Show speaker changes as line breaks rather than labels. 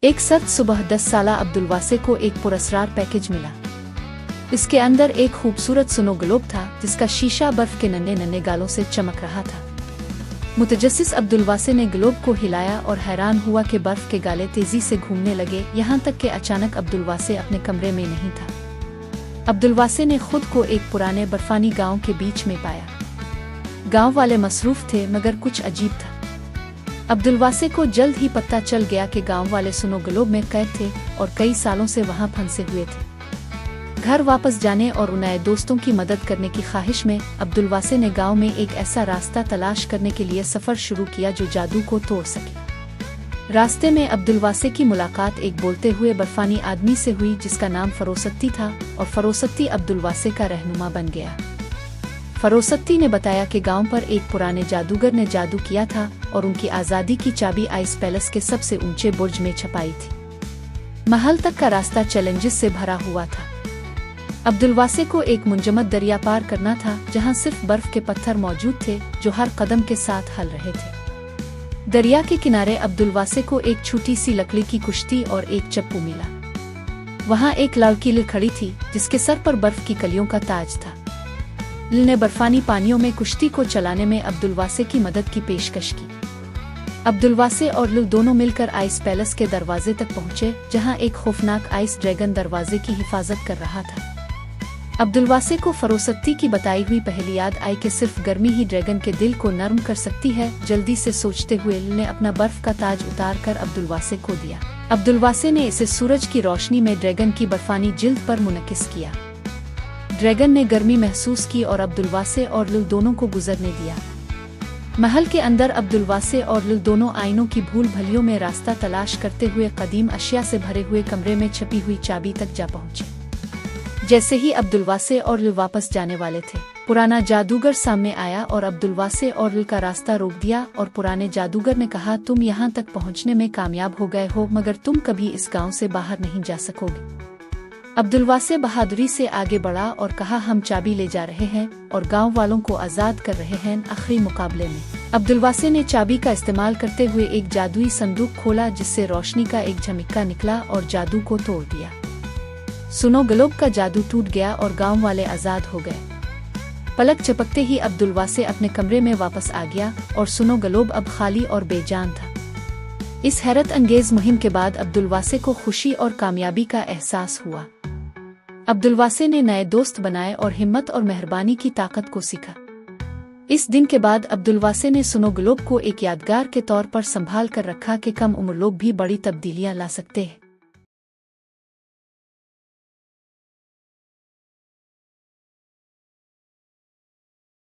एक सर्द सुबह 10 साला अब्दुलवासे को एक पुरस्कार पैकेज मिला। इसके अंदर एक खूबसूरत सुनो ग्लोब था जिसका शीशा बर्फ के नन्हे नन्हे गालों से चमक रहा था। मुतजस्सिस अब्दुलवासे ने ग्लोब को हिलाया और हैरान हुआ कि बर्फ के गाले तेजी से घूमने लगे, यहाँ तक कि अचानक अब्दुलवासे अपने कमरे में नहीं था। अब्दुलवासे ने खुद को एक पुराने बर्फानी गांव के बीच में पाया। गांव वाले मसरूफ थे मगर कुछ अजीब था। अब्दुलवासे को जल्द ही पता चल गया कि गांव वाले सुनो ग्लोब में कैद थे और कई सालों से वहां फंसे हुए थे। घर वापस जाने और नए दोस्तों की मदद करने की ख्वाहिश में अब्दुलवासे ने गांव में एक ऐसा रास्ता तलाश करने के लिए सफर शुरू किया जो जादू को तोड़ सके। रास्ते में अब्दुलवासे की मुलाकात एक बोलते हुए बर्फानी आदमी से हुई जिसका नाम फरोसत्ती था और फरोसत्ती अब्दुलवासे का रहनुमा बन गया। फरोसत्ती ने बताया कि गांव पर एक पुराने जादूगर ने जादू किया था और उनकी आज़ादी की चाबी आइस पैलेस के सबसे ऊंचे बुर्ज में छपाई थी। महल तक का रास्ता चैलेंजेस से भरा हुआ था। अब्दुलवासे को एक मुंजमद दरिया पार करना था जहां सिर्फ बर्फ के पत्थर मौजूद थे जो हर कदम के साथ हल रहे थे। दरिया के किनारे अब्दुलवासे को एक छोटी सी लकड़ी की कुश्ती और एक चप्पू मिला। वहां एक लड़की खड़ी थी जिसके सर पर बर्फ की कलियों का ताज था। लिल ने बर्फानी पानियों में कुश्ती को चलाने में अब्दुलवासे की मदद की पेशकश की। अब्दुलवासे और लिल दोनों मिलकर आइस पैलेस के दरवाजे तक पहुंचे जहां एक खौफनाक आइस ड्रैगन दरवाजे की हिफाजत कर रहा था। अब्दुलवासे को फरोसत्ती की बताई हुई पहेली याद आई कि सिर्फ गर्मी ही ड्रैगन के दिल को नर्म कर सकती है। जल्दी से सोचते हुए लिल ने अपना बर्फ का ताज उतार कर अब्दुलवासे को दिया। अब्दुलवासे ने इसे सूरज की रोशनी में ड्रैगन की बर्फानी जिल्द पर मुनक्किस किया। ड्रैगन ने गर्मी महसूस की और अब्दुलवासे और लिल दोनों को गुजरने दिया। महल के अंदर अब्दुलवासे और लिल दोनों आइनों की भूल भलियों में रास्ता तलाश करते हुए कदीम अशिया से भरे हुए कमरे में छपी हुई चाबी तक जा पहुंचे। जैसे ही अब्दुलवासे और लिल वापस जाने वाले थे, पुराना जादूगर सामने आया और अब्दुलवासे और लिल का रास्ता रोक दिया और पुराने जादूगर ने कहा, तुम यहाँ तक पहुँचने में कामयाब हो गए हो मगर तुम कभी इस गाँव से बाहर नहीं जा सकोगे। अब्दुलवासे बहादुरी से आगे बढ़ा और कहा, हम चाबी ले जा रहे हैं और गांव वालों को आज़ाद कर रहे हैं। आखिरी मुकाबले में अब्दुलवासे ने चाबी का इस्तेमाल करते हुए एक जादुई संदूक खोला जिससे रोशनी का एक झमिक्का निकला और जादू को तोड़ दिया। सुनो ग्लोब का जादू टूट गया और गांव वाले आज़ाद हो गए। पलक झपकते ही अब्दुलवासे अपने कमरे में वापस आ गया और सुनो ग्लोब अब खाली और बेजान था। इस हैरत अंगेज मुहिम के बाद अब्दुलवासे को खुशी और कामयाबी का एहसास हुआ। अब्दुलवासे ने नए दोस्त बनाए और हिम्मत और मेहरबानी की ताकत को सीखा। इस दिन के बाद अब्दुलवासे ने सुनो ग्लोब को एक यादगार के तौर पर संभाल कर रखा कि कम उम्र लोग भी बड़ी तब्दीलियां ला सकते हैं।